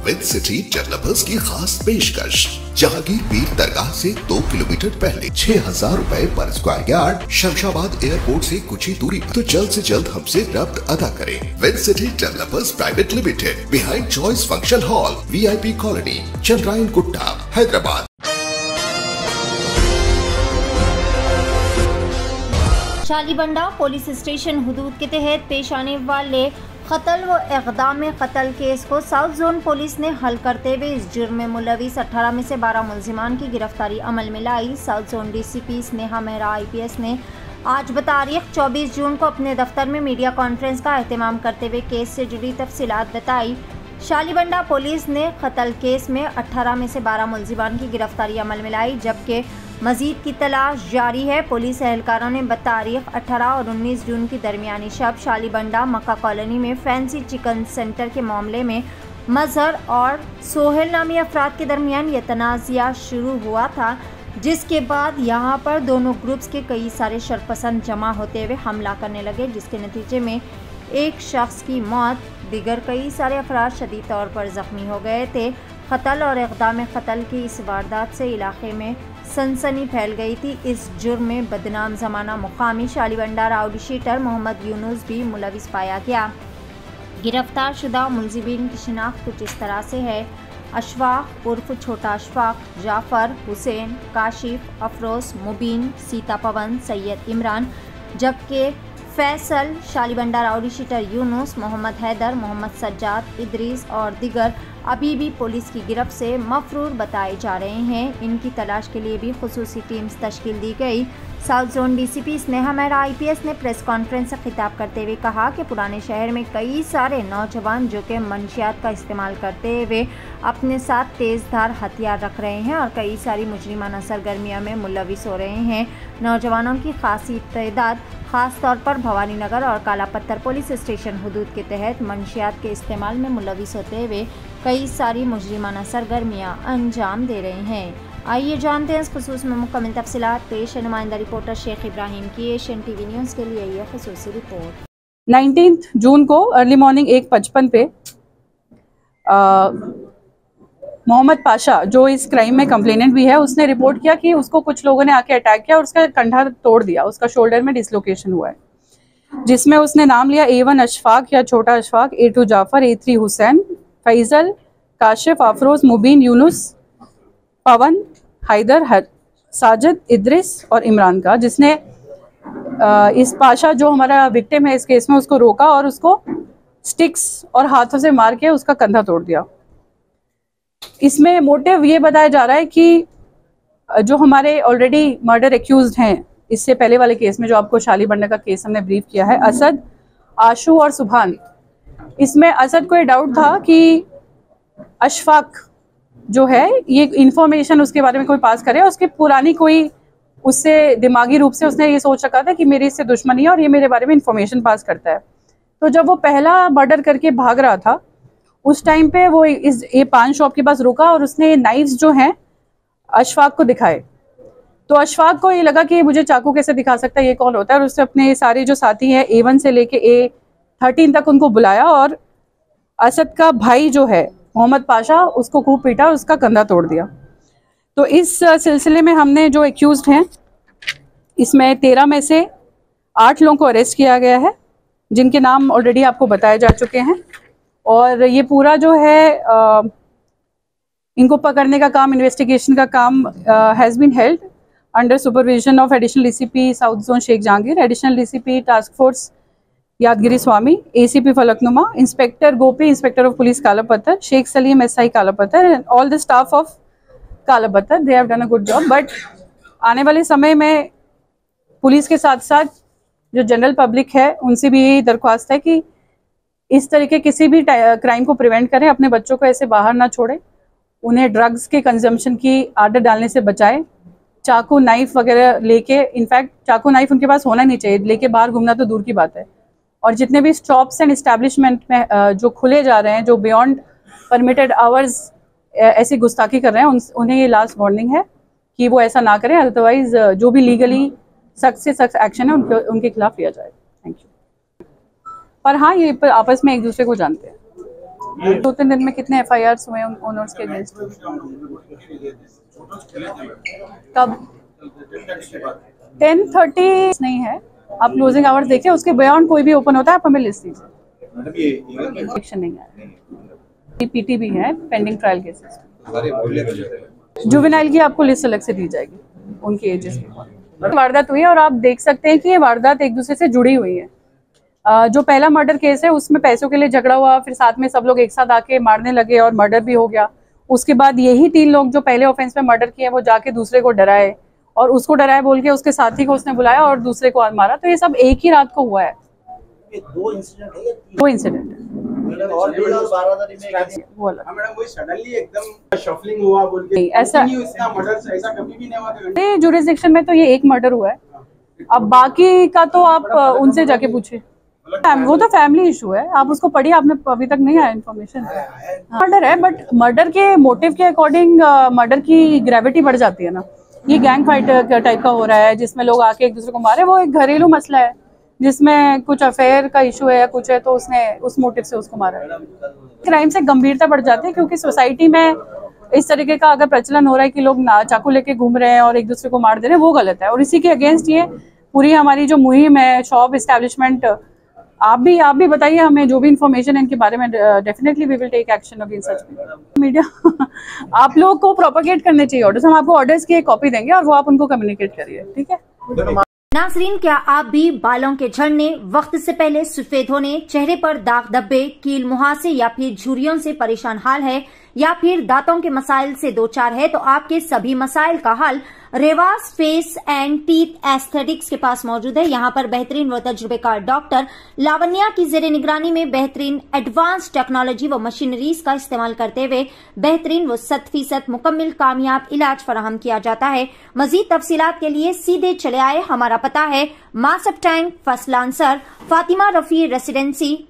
With city developers की खास पेशकश। जहांगीर पीर दरगाह से 2 किलोमीटर पहले 6,000 रुपए पर स्क्वायर यार्ड, शमशाबाद एयरपोर्ट से कुछ ही दूरी पर। तो जल्द से जल्द हमसे रब्त अदा करें। With city developers private limited, behind choice function hall, VIP colony, Chandrayan Gutta, Hyderabad. Shalibanda police station हुदूद के तहत पेश आने वाले कत्ल व इक़दाम कत्ल केस को साउथ जोन पुलिस ने हल करते हुए इस जुर्म में मुलविस 18 में से 12 मुल्जिमान की गिरफ्तारी अमल में लाई। South zone DCP Sneha Mehra IPS ने आज बतारीख 24 जून को अपने दफ्तर में मीडिया कॉन्फ्रेंस का एहतमाम करते हुए केस से जुड़ी तफसीलात बताई। शालीबंडा पुलिस ने कत्ल केस में 18 में से 12 मुल्जिमान की गिरफ्तारी अमल में लाई, जबकि मजीद की तलाश जारी है। पुलिस एहलकारों ने बतारीख 18 और 19 जून की दरमियानी शब शालीबंडा मक्का कॉलोनी में फैंसी चिकन सेंटर के मामले में मजहर और सोहेल नामी अफराद के दरमियान यह तनाज़ा शुरू हुआ था, जिसके बाद यहां पर दोनों ग्रुप्स के कई सारे शरपसंद जमा होते हुए हमला करने लगे, जिसके नतीजे में एक शख्स की मौत, दिगर कई सारे अफराद शदीद तौर पर ज़ख्मी हो गए थे। कत्ल और इक़दाम कत्ल की इस वारदात से इलाके में सनसनी फैल गई थी। इस जुर्म में बदनाम ज़माना मुकामी शालीबंडा राउडी शीटर मोहम्मद यूनुस भी मुलविस पाया गया। गिरफ्तार शुदा मुलजिमीन की शिनाख्त कुछ इस तरह से है: अशफाक उर्फ छोटा अशफाक, जाफ़र, हुसैन, काशिफ, अफरोज़, मुबीन, सीता पवन, सैयद इमरान, जबकि फैसल, शालीबंडा राउडी शीटर यूनुस, मोहम्मद हैदर, मोहम्मद सज्जाद, इदरीस और दिगर अभी भी पुलिस की गिरफ्त से मफरूर बताए जा रहे हैं। इनकी तलाश के लिए भी खुसूसी टीम्स तश्कील दी गई। South zone DCP Sneha Mehra IPS ने प्रेस कॉन्फ्रेंस से खिताब करते हुए कहा कि पुराने शहर में कई सारे नौजवान जो कि मनशियात का इस्तेमाल करते हुए अपने साथ तेज़धार हथियार रख रहे हैं और कई सारी मुजरिमाना सरगर्मियों में मुलविस हो रहे हैं। नौजवानों की खासी तादाद ख़ास तौर पर भवानी नगर और काला पत्थर पुलिस स्टेशन हुदूद के तहत मनशियात के इस्तेमाल में मुलविस होते हुए कई सारी मुजरिमाना सरगर्मियाँ अंजाम दे रहे हैं। आइए जानते हैं इस खुसूस में मुकम्मल तफसीलात। पेश है नुमाइंदा रिपोर्टर शेख इब्राहिम की एशियन TV न्यूज़ के लिए यह खुसूसी रिपोर्ट। 19 जून को अर्ली मॉर्निंग 1:55 पे मोहम्मद पाशा, जो इस क्राइम में कंप्लेनेंट भी है, उसने रिपोर्ट किया कि उसको कुछ लोगों ने आके अटैक किया और उसका कंधा तोड़ दिया, उसका शोल्डर में डिसलोकेशन हुआ है, जिसमें उसने नाम लिया A1 अशफाक या छोटा अशफाक, A2 जाफ़र, A3 हुसैन, फैसल, काशिफ, अफरोज़, मुबीन, यूनुस, पवन, हैदर, साजिद, इदरीस और इमरान का, जिसने इस पाशा जो हमारा विक्टिम है इस केस में, उसको रोका और उसको स्टिक्स और हाथों से मार के उसका कंधा तोड़ दिया। इसमें मोटिव ये बताया जा रहा है कि जो हमारे ऑलरेडी मर्डर एक्यूज्ड हैं इससे पहले वाले केस में, जो आपको शालीबंडा का केस हमने ब्रीफ किया है, असद, आशू और सुभान, इसमें असद को ये डाउट था कि अशफाक जो है ये इंफॉर्मेशन उसके बारे में कोई पास करे, उसकी पुरानी कोई उससे दिमागी रूप से उसने ये सोच रखा था कि मेरी इससे दुश्मनी है और ये मेरे बारे में इंफॉर्मेशन पास करता है। तो जब वो पहला मर्डर करके भाग रहा था उस टाइम पे वो ये पान शॉप के पास रुका और उसने नाइफ्स जो हैं अशफाक को दिखाए। तो अशफाक को ये लगा कि मुझे चाकू कैसे दिखा सकता है, ये कौन होता है, और उसने अपने सारे जो साथी हैं A1 से लेके A13 तक उनको बुलाया और असद का भाई जो है मोहम्मद पाशा, उसको खूब पीटा और उसका कंधा तोड़ दिया। तो इस सिलसिले में हमने जो एक्यूज्ड हैं इसमें 13 में से 8 लोगों को अरेस्ट किया गया है, जिनके नाम ऑलरेडी आपको बताए जा चुके हैं। और ये पूरा जो है इनको पकड़ने का काम, इन्वेस्टिगेशन का काम has been held under supervision of additional DCP south zone Sheikh Jahangir, additional DCP task force Yadagiri Swamy, ACP Falaknuma, inspector Gopi, inspector of police Kala Pathar, Sheikh Salim SI Kala Pathar and all the staff of Kala Pathar. They have done a good job. But आने वाले समय में police के साथ साथ जो general public है उनसे भी यही दरख्वास्त है कि इस तरह के किसी भी क्राइम को प्रिवेंट करें, अपने बच्चों को ऐसे बाहर ना छोड़ें, उन्हें ड्रग्स के कंजम्पशन की आदत डालने से बचाएं। चाकू नाइफ वगैरह लेके, इनफैक्ट चाकू नाइफ उनके पास होना नहीं चाहिए, लेके बाहर घूमना तो दूर की बात है। और जितने भी शॉप्स एंड इस्टेब्लिशमेंट में जो खुले जा रहे हैं, जो बियॉन्ड परमिटेड आवर्स ऐसी गुस्ताखी कर रहे हैं, उन्हें ये लास्ट वार्निंग है कि वो ऐसा ना करें, अदरवाइज जो भी लीगली सख्त से सख्त एक्शन है उनके खिलाफ लिया जाए। Thank you. पर हाँ, ये आपस में एक दूसरे को जानते हैं। 2-3 दिन में कितने FIRs हुए ओनर्स के अगेंस्ट? कब? 10:30 नहीं है, आप क्लोजिंग आवर्स देखिए, उसके बियॉन्ड कोई भी ओपन होता है आप हमें लिस्ट दीजिए। एक्शन नहीं है, PT भी है पेंडिंग ट्रायल केसेस। जुवेनाइल की आपको लिस्ट अलग से दी जाएगी उनकी एजेस की। वारदात हुई है और आप देख सकते हैं कि ये वारदात एक दूसरे से जुड़ी हुई है। जो पहला मर्डर केस है उसमें पैसों के लिए झगड़ा हुआ, फिर साथ में सब लोग एक साथ आके मारने लगे और मर्डर भी हो गया। उसके बाद यही 3 लोग जो पहले ऑफेंस में मर्डर किए वो जाके दूसरे को डराए और उसको डराए बोल के उसके साथी को उसने बुलाया और दूसरे को मारा। तो ये सब एक ही रात को हुआ है। 2 इंसिडेंट है, 2 इंसिडेंट है। और बारादरी में वो अलग। मैडम वही सडनली एकदम शफलिंग हुआ बोल के, ऐसा मर्डर ऐसा कभी भी नहीं हुआ। जुरिसडिक्शन में तो ये एक मर्डर हुआ है, अब बाकी का तो आप उनसे जाके पूछिए। वो तो फैमिली इशू है, आप उसको पढ़िए, आपने अभी तक नहीं आया इन्फॉर्मेशन। मर्डर है बट मर्डर के मोटिव के अकॉर्डिंग मर्डर की ग्रेविटी बढ़ जाती है ना। ये गैंग फाइट टाइप का हो रहा है जिसमें लोग आके एक दूसरे को मारे, वो एक घरेलू मसला है जिसमें कुछ अफेयर का इशू है या कुछ है, तो उसने उस मोटिव से उसको मारा है। क्राइम से गंभीरता बढ़ जाती है क्योंकि सोसाइटी में इस तरीके का अगर प्रचलन हो रहा है कि लोग चाकू लेके घूम रहे हैं और एक दूसरे को मार दे रहे हैं, वो गलत है। और इसी के अगेंस्ट ये पूरी हमारी जो मुहिम है, शॉप एस्टैब्लिशमेंट, आप भी बताइए हमें जो भी इंफॉर्मेशन है इनके बारे में। Definitely we will take action against such media. आप लोग को प्रोपेगेट करने चाहिए ऑर्डर्स, हम आपको ऑर्डर्स की एक कॉपी देंगे और वो आप उनको कम्युनिकेट करिए, ठीक है। नाज़रीन, क्या आप भी बालों के झड़ने, वक्त से पहले सफेद होने, चेहरे पर दाग धब्बे, कील मुहासे या फिर झुर्रियों से परेशान हाल है या फिर दांतों के मसाइल से दो चार है, तो आपके सभी मसाइल का हल रेवाज फेस एंड टीथ एस्थेटिक्स के पास मौजूद है। यहाँ पर बेहतरीन व तजुर्बेकार डॉक्टर लावण्या की जेर निगरानी में बेहतरीन एडवांस टेक्नोलॉजी व मशीनरीज का इस्तेमाल करते हुए बेहतरीन व 100% मुकम्मल कामयाब इलाज फराहम किया जाता है। मजीद तफसीलात के लिए सीधे चले आए, हमारा पता है Masab tank, first lancer, Fatima Rafi residency,